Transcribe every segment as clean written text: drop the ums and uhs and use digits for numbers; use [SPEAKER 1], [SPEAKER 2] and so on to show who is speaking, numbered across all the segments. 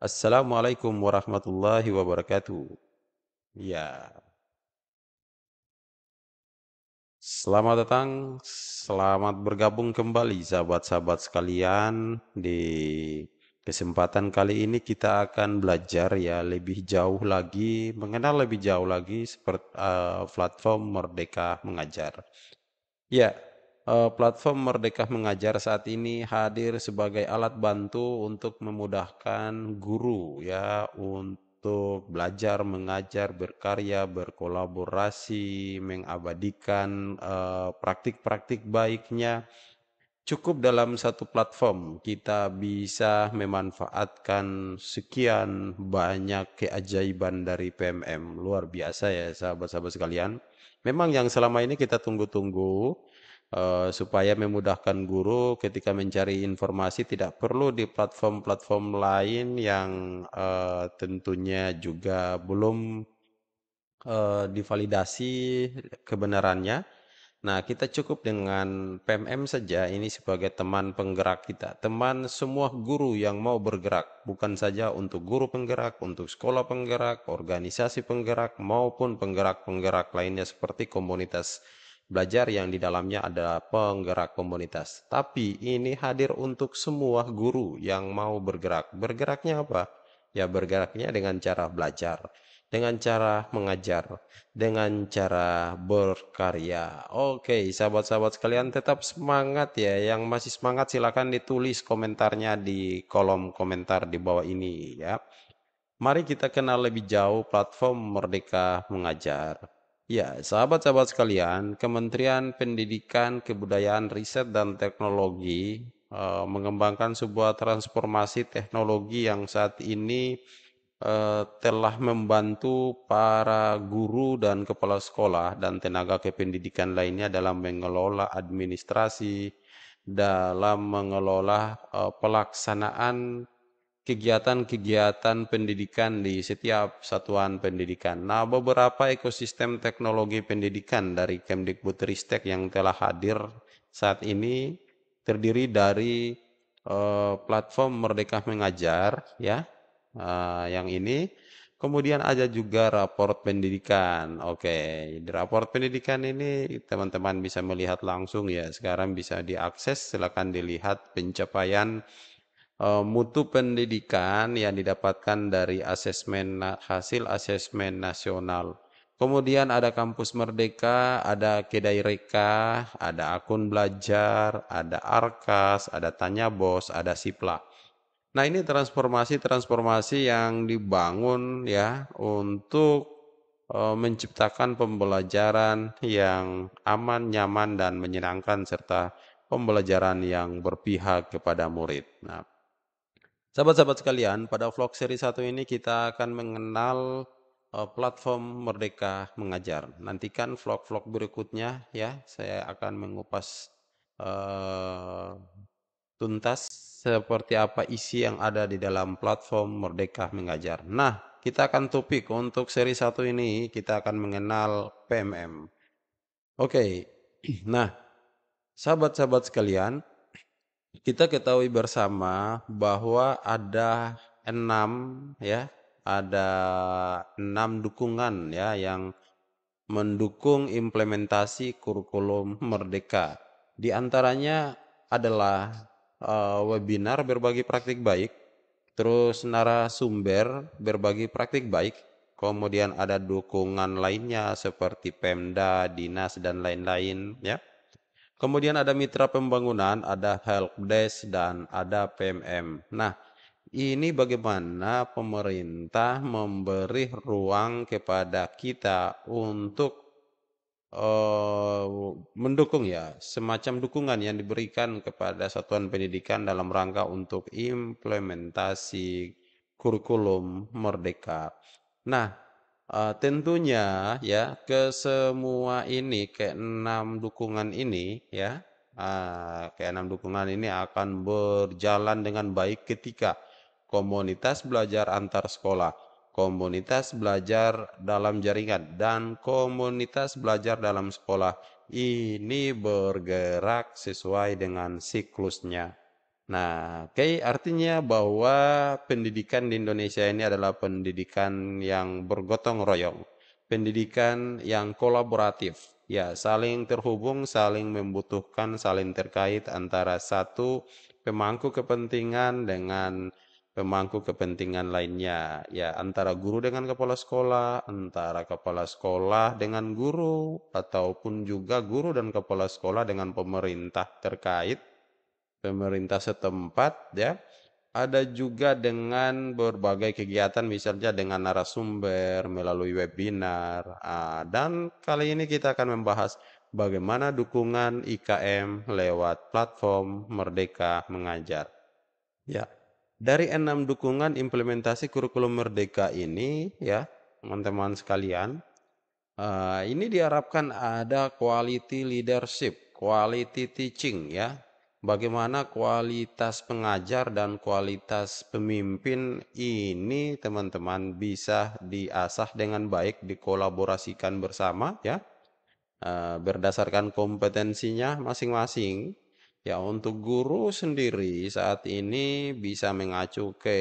[SPEAKER 1] Assalamualaikum warahmatullahi wabarakatuh. Ya, selamat datang, selamat bergabung kembali sahabat-sahabat sekalian. Di kesempatan kali ini kita akan belajar ya lebih jauh lagi, mengenal lebih jauh lagi seperti platform Merdeka Mengajar. Ya, platform Merdeka Mengajar saat ini hadir sebagai alat bantu untuk memudahkan guru ya untuk belajar, mengajar, berkarya, berkolaborasi, mengabadikan praktik-praktik baiknya. Cukup dalam satu platform kita bisa memanfaatkan sekian banyak keajaiban dari PMM. Luar biasa ya sahabat-sahabat sekalian. Memang yang selama ini kita tunggu-tunggu supaya memudahkan guru ketika mencari informasi tidak perlu di platform-platform lain yang tentunya juga belum divalidasi kebenarannya. Nah, kita cukup dengan PMM saja ini sebagai teman penggerak kita, teman semua guru yang mau bergerak, bukan saja untuk guru penggerak, untuk sekolah penggerak, organisasi penggerak, maupun penggerak-penggerak lainnya seperti komunitas belajar yang di dalamnya ada penggerak komunitas. Tapi ini hadir untuk semua guru yang mau bergerak. Bergeraknya apa? Ya bergeraknya dengan cara belajar, dengan cara mengajar, dengan cara berkarya. Oke, sahabat-sahabat sekalian tetap semangat ya. Yang masih semangat silakan ditulis komentarnya di kolom komentar di bawah ini ya. Mari kita kenal lebih jauh platform Merdeka Mengajar. Ya, sahabat-sahabat sekalian, Kementerian Pendidikan, Kebudayaan, Riset, dan Teknologi mengembangkan sebuah transformasi teknologi yang saat ini telah membantu para guru dan kepala sekolah dan tenaga kependidikan lainnya dalam mengelola administrasi, dalam mengelola pelaksanaan kegiatan-kegiatan pendidikan di setiap satuan pendidikan. Nah, beberapa ekosistem teknologi pendidikan dari Kemdikbudristek yang telah hadir saat ini terdiri dari platform Merdeka Mengajar, ya, yang ini. Kemudian ada juga raport pendidikan. Oke, di raport pendidikan ini teman-teman bisa melihat langsung ya. Sekarang bisa diakses, silakan dilihat pencapaian mutu pendidikan yang didapatkan dari hasil asesmen nasional. Kemudian ada kampus Merdeka, ada Kedai Reka, ada akun belajar, ada Arkas, ada Tanya Bos, ada Sipla. Nah, ini transformasi-transformasi yang dibangun ya untuk menciptakan pembelajaran yang aman, nyaman, dan menyenangkan serta pembelajaran yang berpihak kepada murid. Nah, sahabat-sahabat sekalian, pada vlog seri satu ini kita akan mengenal platform Merdeka Mengajar. Nantikan vlog-vlog berikutnya ya, saya akan mengupas eh, tuntas seperti apa isi yang ada di dalam platform Merdeka Mengajar. Nah, kita akan topik untuk seri satu ini, kita akan mengenal PMM. Oke, nah sahabat-sahabat sekalian, kita ketahui bersama bahwa ada enam ya, ada enam dukungan ya yang mendukung implementasi kurikulum Merdeka. Di antaranya adalah webinar berbagi praktik baik, terus narasumber berbagi praktik baik, kemudian ada dukungan lainnya seperti Pemda, dinas dan lain-lain ya. Kemudian ada mitra pembangunan, ada helpdesk, dan ada PMM. Nah, ini bagaimana pemerintah memberi ruang kepada kita untuk eh, mendukung ya, semacam dukungan yang diberikan kepada satuan pendidikan dalam rangka untuk implementasi kurikulum Merdeka. Nah, tentunya ya ke semua ini, keenam dukungan ini ya, keenam dukungan ini akan berjalan dengan baik ketika komunitas belajar antar sekolah, komunitas belajar dalam jaringan, dan komunitas belajar dalam sekolah ini bergerak sesuai dengan siklusnya. Nah, oke, artinya bahwa pendidikan di Indonesia ini adalah pendidikan yang bergotong royong, pendidikan yang kolaboratif, ya, saling terhubung, saling membutuhkan, saling terkait antara satu pemangku kepentingan dengan pemangku kepentingan lainnya, ya, antara guru dengan kepala sekolah, antara kepala sekolah dengan guru, ataupun juga guru dan kepala sekolah dengan pemerintah terkait pemerintah setempat, ya. Ada juga dengan berbagai kegiatan misalnya dengan narasumber melalui webinar. Dan kali ini kita akan membahas bagaimana dukungan IKM lewat platform Merdeka Mengajar. Ya. Dari 6 dukungan implementasi kurikulum Merdeka ini, ya, teman-teman sekalian, ini diharapkan ada quality leadership, quality teaching, ya. Bagaimana kualitas pengajar dan kualitas pemimpin ini teman-teman bisa diasah dengan baik, dikolaborasikan bersama, ya. Berdasarkan kompetensinya masing-masing. Ya, untuk guru sendiri saat ini bisa mengacu ke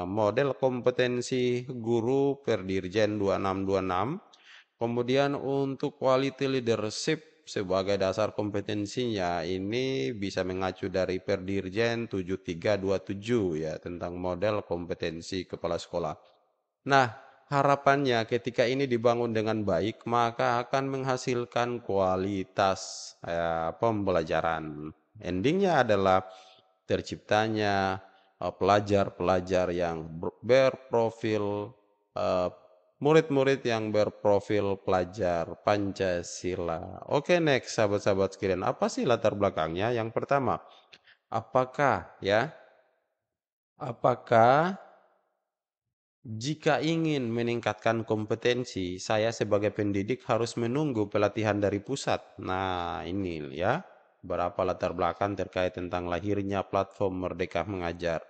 [SPEAKER 1] model kompetensi guru per Dirjen 2626. Kemudian untuk quality leadership sebagai dasar kompetensinya ini bisa mengacu dari Perdirjen 7327, ya, tentang model kompetensi kepala sekolah. Nah, harapannya ketika ini dibangun dengan baik maka akan menghasilkan kualitas pembelajaran. Endingnya adalah terciptanya pelajar-pelajar yang berprofil eh, murid-murid yang berprofil pelajar Pancasila. Oke, next, sahabat-sahabat sekalian, apa sih latar belakangnya? Yang pertama, apakah ya, apakah jika ingin meningkatkan kompetensi, saya sebagai pendidik harus menunggu pelatihan dari pusat? Nah, ini ya, berapa latar belakang terkait tentang lahirnya platform Merdeka Mengajar.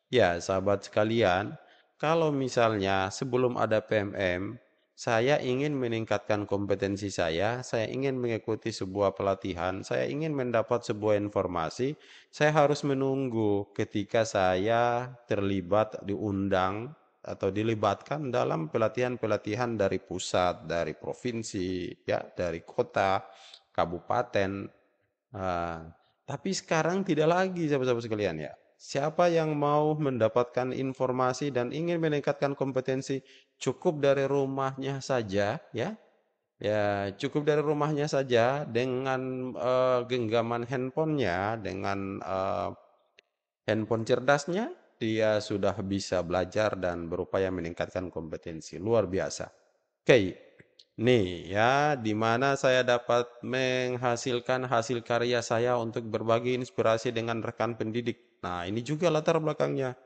[SPEAKER 1] Ya, sahabat sekalian, kalau misalnya sebelum ada PMM, saya ingin meningkatkan kompetensi saya ingin mengikuti sebuah pelatihan, saya ingin mendapat sebuah informasi, saya harus menunggu ketika saya terlibat, diundang, atau dilibatkan dalam pelatihan-pelatihan dari pusat, dari provinsi, ya, dari kota, kabupaten. Ah, tapi sekarang tidak lagi, sahabat-sahabat sekalian, ya. Siapa yang mau mendapatkan informasi dan ingin meningkatkan kompetensi, cukup dari rumahnya saja, ya. Ya, cukup dari rumahnya saja dengan genggaman handphonenya, dengan handphone cerdasnya, dia sudah bisa belajar dan berupaya meningkatkan kompetensi. Luar biasa. Oke, nih ya, di mana saya dapat menghasilkan hasil karya saya untuk berbagi inspirasi dengan rekan pendidik. Nah, ini juga latar belakangnya,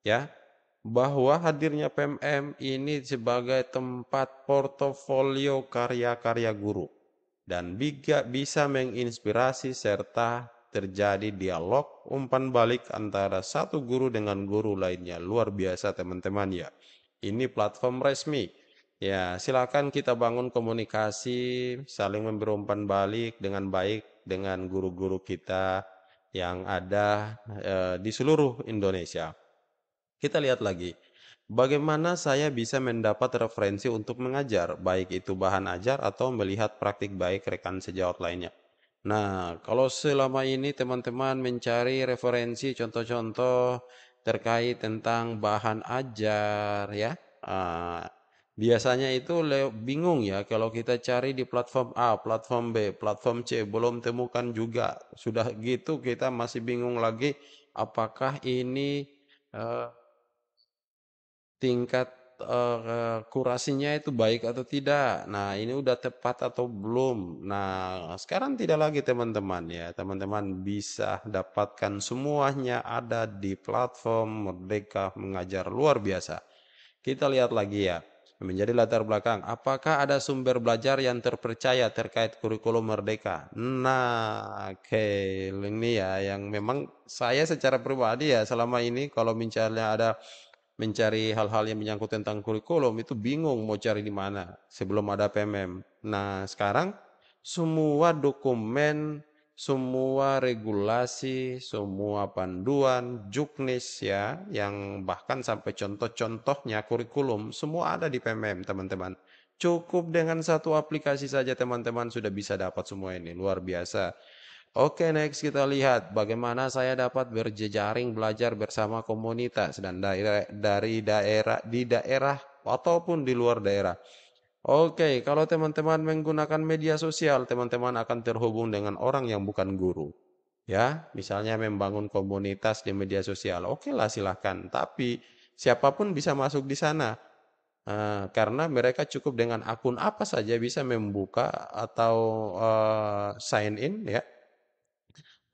[SPEAKER 1] ya, bahwa hadirnya PMM ini sebagai tempat portofolio karya-karya guru dan bisa menginspirasi serta terjadi dialog umpan balik antara satu guru dengan guru lainnya. Luar biasa, teman-teman, ya. Ini platform resmi. Ya, silakan kita bangun komunikasi, saling memberi umpan balik dengan baik dengan guru-guru kita yang ada di seluruh Indonesia. Kita lihat lagi, bagaimana saya bisa mendapat referensi untuk mengajar, baik itu bahan ajar atau melihat praktik baik rekan sejawat lainnya. Nah, kalau selama ini teman-teman mencari referensi contoh-contoh terkait tentang bahan ajar, ya, ah, biasanya itu bingung, ya, kalau kita cari di platform A, platform B, platform C, belum temukan juga. Sudah gitu kita masih bingung lagi apakah ini eh, tingkat kurasinya itu baik atau tidak. Nah, ini udah tepat atau belum. Nah, sekarang tidak lagi, teman-teman, ya. Teman-teman bisa dapatkan semuanya ada di platform Merdeka Mengajar. Luar biasa. Kita lihat lagi, ya. Menjadi latar belakang, apakah ada sumber belajar yang terpercaya terkait kurikulum Merdeka? Nah, oke, ini ya yang memang saya secara pribadi, ya, selama ini kalau misalnya ada mencari hal-hal yang menyangkut tentang kurikulum itu bingung mau cari di mana sebelum ada PMM. Nah, sekarang semua dokumen semua regulasi, semua panduan, juknis ya, yang bahkan sampai contoh-contohnya kurikulum, semua ada di PMM, teman-teman. Cukup dengan satu aplikasi saja teman-teman sudah bisa dapat semua ini, luar biasa. Oke, next kita lihat bagaimana saya dapat berjejaring belajar bersama komunitas dan dari daerah di daerah ataupun di luar daerah. Oke, kalau teman-teman menggunakan media sosial, teman-teman akan terhubung dengan orang yang bukan guru. Ya, misalnya membangun komunitas di media sosial. Oke lah, silahkan. Tapi siapapun bisa masuk di sana. Karena mereka cukup dengan akun apa saja bisa membuka atau sign in ya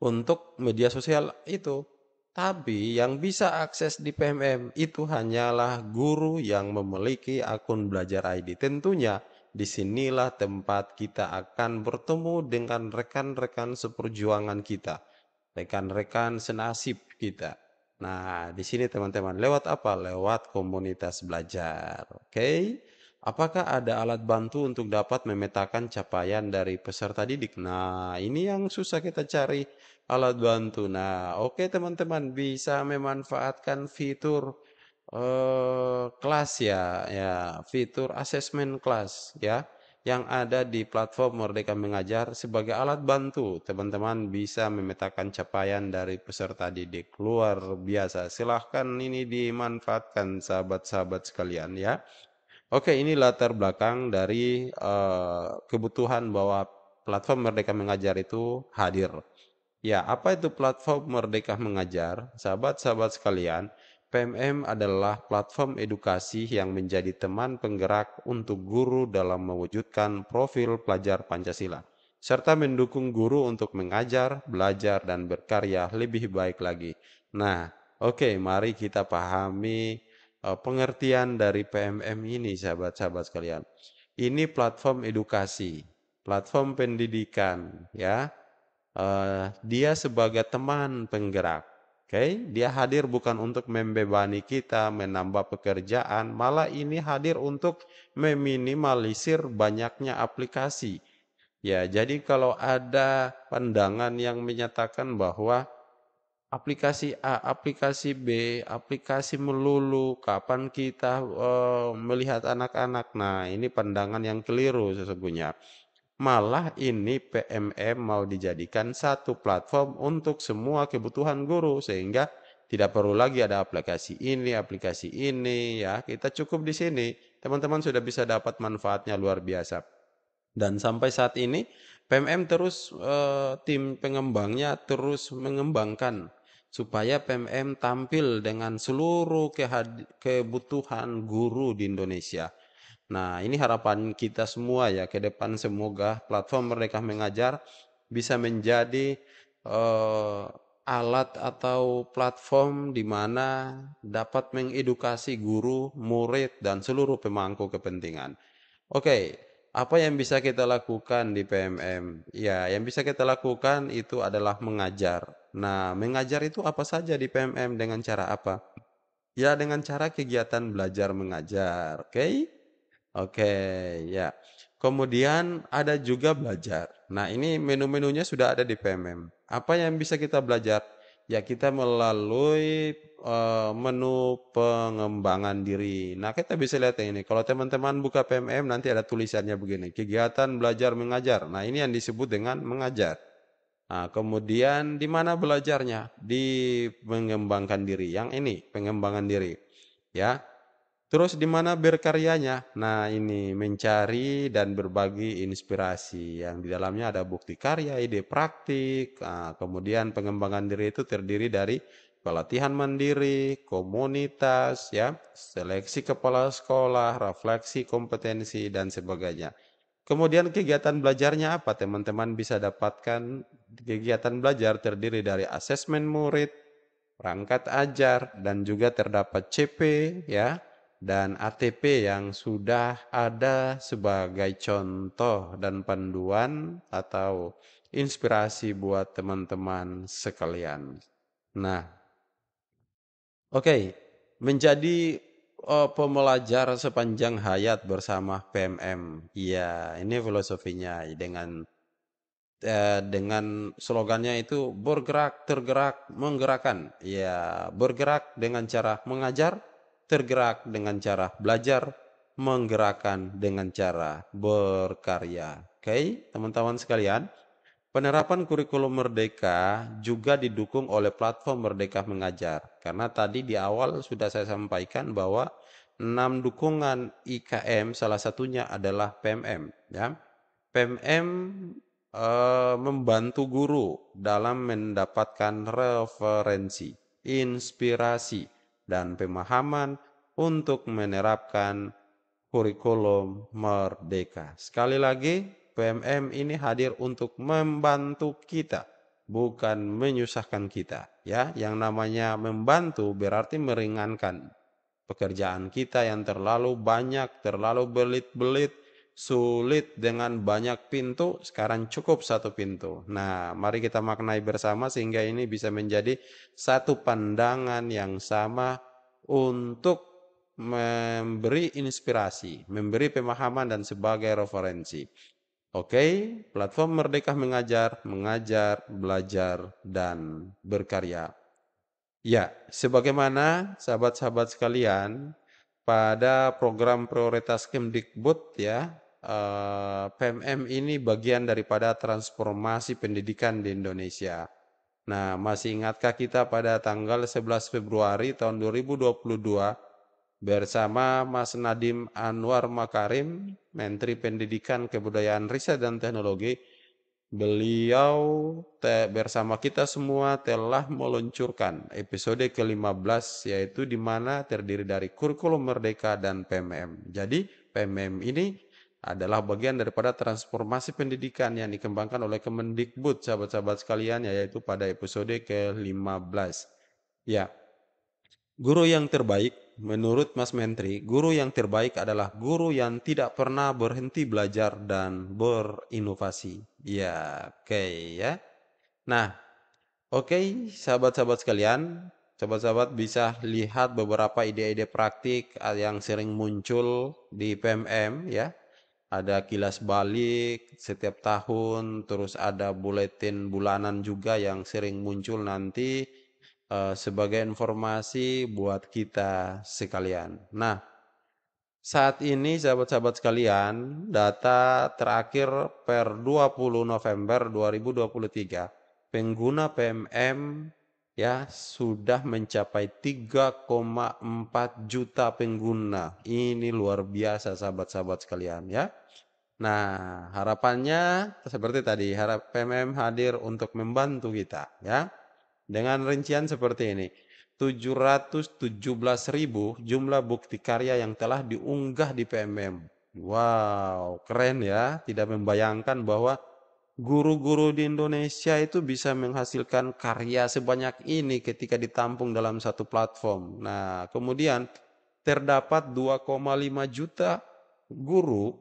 [SPEAKER 1] untuk media sosial itu. Tapi yang bisa akses di PMM itu hanyalah guru yang memiliki akun belajar ID. Tentunya disinilah tempat kita akan bertemu dengan rekan-rekan seperjuangan kita, rekan-rekan senasib kita. Nah, di sini teman-teman, lewat apa? Lewat komunitas belajar. Oke? Apakah ada alat bantu untuk dapat memetakan capaian dari peserta didik? Nah, ini yang susah kita cari alat bantu. Nah, oke teman-teman bisa memanfaatkan fitur kelas ya, ya fitur asesmen kelas ya yang ada di platform Merdeka Mengajar sebagai alat bantu. Teman-teman bisa memetakan capaian dari peserta didik. Luar biasa. Silahkan ini dimanfaatkan sahabat-sahabat sekalian ya. Oke, ini latar belakang dari kebutuhan bahwa platform Merdeka Mengajar itu hadir. Ya, apa itu platform Merdeka Mengajar? Sahabat-sahabat sekalian, PMM adalah platform edukasi yang menjadi teman penggerak untuk guru dalam mewujudkan profil pelajar Pancasila, serta mendukung guru untuk mengajar, belajar, dan berkarya lebih baik lagi. Nah, oke, mari kita pahami pengertian dari PMM ini, sahabat-sahabat sekalian. Ini platform edukasi, platform pendidikan, ya. Dia sebagai teman penggerak. Oke, dia hadir bukan untuk membebani kita, menambah pekerjaan, malah ini hadir untuk meminimalisir banyaknya aplikasi. Ya, jadi kalau ada pandangan yang menyatakan bahwa aplikasi A, aplikasi B, aplikasi melulu, kapan kita melihat anak-anak. Nah, ini pandangan yang keliru sesungguhnya. Malah ini PMM mau dijadikan satu platform untuk semua kebutuhan guru sehingga tidak perlu lagi ada aplikasi ini ya. Kita cukup di sini. Teman-teman sudah bisa dapat manfaatnya luar biasa. Dan sampai saat ini PMM terus tim pengembangnya terus mengembangkan supaya PMM tampil dengan seluruh kebutuhan guru di Indonesia. Nah, ini harapan kita semua ya ke depan semoga platform Merdeka Mengajar bisa menjadi eh, alat atau platform di mana dapat mengedukasi guru, murid, dan seluruh pemangku kepentingan. Oke, apa yang bisa kita lakukan di PMM? Ya, yang bisa kita lakukan itu adalah mengajar. Nah, mengajar itu apa saja di PMM dengan cara apa? Ya, dengan cara kegiatan belajar mengajar. Oke? Oke, ya. Kemudian ada juga belajar. Nah, ini menu-menunya sudah ada di PMM. Apa yang bisa kita belajar? Ya, kita melalui menu pengembangan diri. Nah, kita bisa lihat yang ini. Kalau teman-teman buka PMM nanti ada tulisannya begini, kegiatan belajar mengajar. Nah, ini yang disebut dengan mengajar. Nah, kemudian di mana belajarnya? Di mengembangkan diri. Yang ini, pengembangan diri. Ya, terus di mana berkaryanya? Nah, ini mencari dan berbagi inspirasi yang di dalamnya ada bukti karya, ide praktik. Nah, kemudian pengembangan diri itu terdiri dari pelatihan mandiri, komunitas, ya, seleksi kepala sekolah, refleksi kompetensi dan sebagainya. Kemudian kegiatan belajarnya apa? Teman-teman bisa dapatkan kegiatan belajar terdiri dari asesmen murid, perangkat ajar, dan juga terdapat CP ya dan ATP yang sudah ada sebagai contoh dan panduan atau inspirasi buat teman-teman sekalian. Nah, oke, menjadi pembelajar sepanjang hayat bersama PMM. Iya, ini filosofinya dengan dengan slogannya itu bergerak, tergerak, menggerakkan. Ya, bergerak dengan cara mengajar, tergerak dengan cara belajar, menggerakkan dengan cara berkarya. Oke, teman-teman sekalian, penerapan kurikulum Merdeka juga didukung oleh platform Merdeka Mengajar. Karena tadi di awal sudah saya sampaikan bahwa 6 dukungan IKM salah satunya adalah PMM, ya. PMM membantu guru dalam mendapatkan referensi, inspirasi, dan pemahaman untuk menerapkan kurikulum Merdeka. Sekali lagi, PMM ini hadir untuk membantu kita, bukan menyusahkan kita. Ya, yang namanya membantu berarti meringankan pekerjaan kita yang terlalu banyak, terlalu belit-belit, sulit dengan banyak pintu, sekarang cukup satu pintu. Nah, mari kita maknai bersama sehingga ini bisa menjadi satu pandangan yang sama untuk memberi inspirasi, memberi pemahaman dan sebagai referensi. Oke, platform Merdeka Mengajar, mengajar, belajar, dan berkarya. Ya, sebagaimana sahabat-sahabat sekalian, pada program prioritas Kemdikbud ya, PMM ini bagian daripada transformasi pendidikan di Indonesia. Nah, masih ingatkah kita pada tanggal 11 Februari tahun 2022 bersama Mas Nadiem Anwar Makarim, Menteri Pendidikan, Kebudayaan, Riset dan Teknologi, beliau bersama kita semua telah meluncurkan episode ke-15 yaitu di mana terdiri dari kurikulum Merdeka dan PMM. Jadi PMM ini adalah bagian daripada transformasi pendidikan yang dikembangkan oleh Kemendikbud, sahabat-sahabat sekalian, yaitu pada episode ke-15. Ya, guru yang terbaik, menurut Mas Menteri, guru yang terbaik adalah guru yang tidak pernah berhenti belajar dan berinovasi. Ya, oke ya. Nah, oke, sahabat-sahabat sekalian, sahabat-sahabat bisa lihat beberapa ide-ide praktik yang sering muncul di PMM ya. Ada kilas balik setiap tahun, terus ada buletin bulanan juga yang sering muncul nanti sebagai informasi buat kita sekalian. Nah, saat ini sahabat-sahabat sekalian, data terakhir per 20 November 2023, pengguna PMM ya sudah mencapai 3,4 juta pengguna. Ini luar biasa sahabat-sahabat sekalian ya. Nah, harapannya seperti tadi, harap PMM hadir untuk membantu kita ya. Dengan rincian seperti ini. 717.000 jumlah bukti karya yang telah diunggah di PMM. Wow, keren ya. Tidak membayangkan bahwa guru-guru di Indonesia itu bisa menghasilkan karya sebanyak ini ketika ditampung dalam satu platform. Nah, kemudian terdapat 2,5 juta guru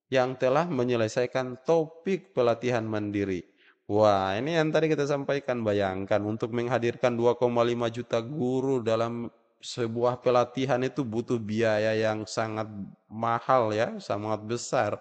[SPEAKER 1] yang telah menyelesaikan topik pelatihan mandiri. Wah, ini yang tadi kita sampaikan, bayangkan untuk menghadirkan 2,5 juta guru dalam sebuah pelatihan itu butuh biaya yang sangat mahal ya, sangat besar.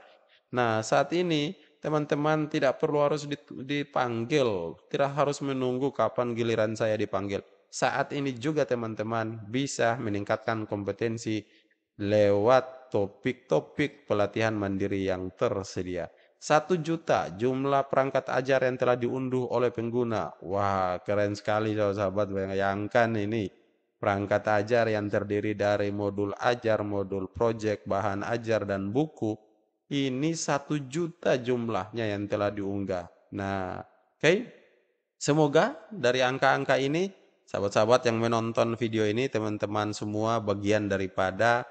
[SPEAKER 1] Nah, saat ini teman-teman tidak perlu harus dipanggil, tidak harus menunggu kapan giliran saya dipanggil. Saat ini juga teman-teman bisa meningkatkan kompetensi lewat topik-topik pelatihan mandiri yang tersedia. 1 juta jumlah perangkat ajar yang telah diunduh oleh pengguna. Wah, keren sekali sahabat-sahabat. Bayangkan ini perangkat ajar yang terdiri dari modul ajar, modul project, bahan ajar, dan buku. Ini 1 juta jumlahnya yang telah diunggah. Nah, oke. Semoga dari angka-angka ini, sahabat-sahabat yang menonton video ini, teman-teman semua bagian daripada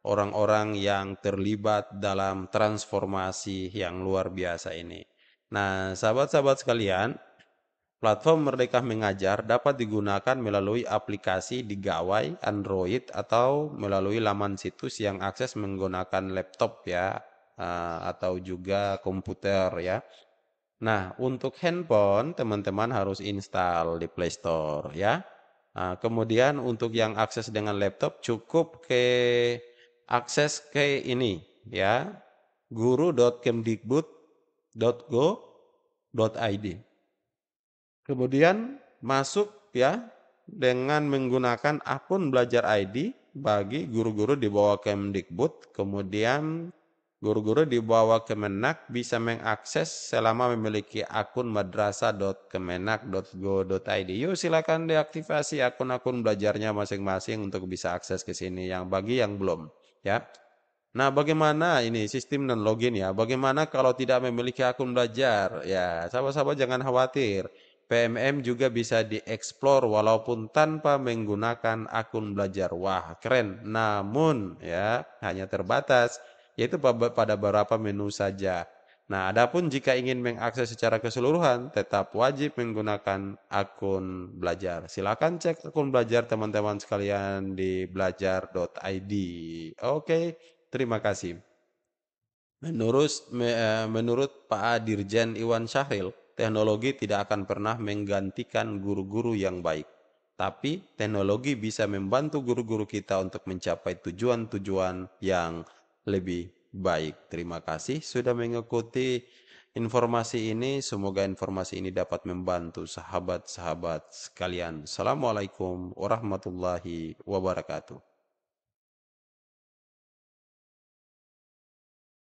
[SPEAKER 1] orang-orang yang terlibat dalam transformasi yang luar biasa ini. Nah, sahabat-sahabat sekalian, platform Merdeka Mengajar dapat digunakan melalui aplikasi di gawai Android atau melalui laman situs yang akses menggunakan laptop ya, atau juga komputer ya. Nah, untuk handphone teman-teman harus install di Play Store ya. Nah, kemudian untuk yang akses dengan laptop cukup akses ke ini ya, guru.kemdikbud.go Kemudian masuk ya dengan menggunakan akun Belajar ID bagi guru-guru di bawah Kemdikbud, kemudian guru-guru di bawah Kemenak bisa mengakses selama memiliki akun madrasah.kemenak.go.id. Yuk silakan deaktivasi akun-akun belajarnya masing-masing untuk bisa akses ke sini yang bagi yang belum ya. Nah, bagaimana ini sistem dan login ya? Bagaimana kalau tidak memiliki akun belajar? Ya, sahabat-sahabat jangan khawatir. PMM juga bisa dieksplor walaupun tanpa menggunakan akun belajar. Wah, keren. Namun ya, hanya terbatas yaitu pada beberapa menu saja. Nah, adapun jika ingin mengakses secara keseluruhan, tetap wajib menggunakan akun belajar. Silakan cek akun belajar teman-teman sekalian di belajar.id. Oke. Terima kasih. Menurut Pak Dirjen Iwan Syahril, teknologi tidak akan pernah menggantikan guru-guru yang baik. Tapi teknologi bisa membantu guru-guru kita untuk mencapai tujuan-tujuan yang lebih baik. Terima kasih sudah mengikuti informasi ini. Semoga informasi ini dapat membantu sahabat-sahabat sekalian. Assalamualaikum warahmatullahi wabarakatuh.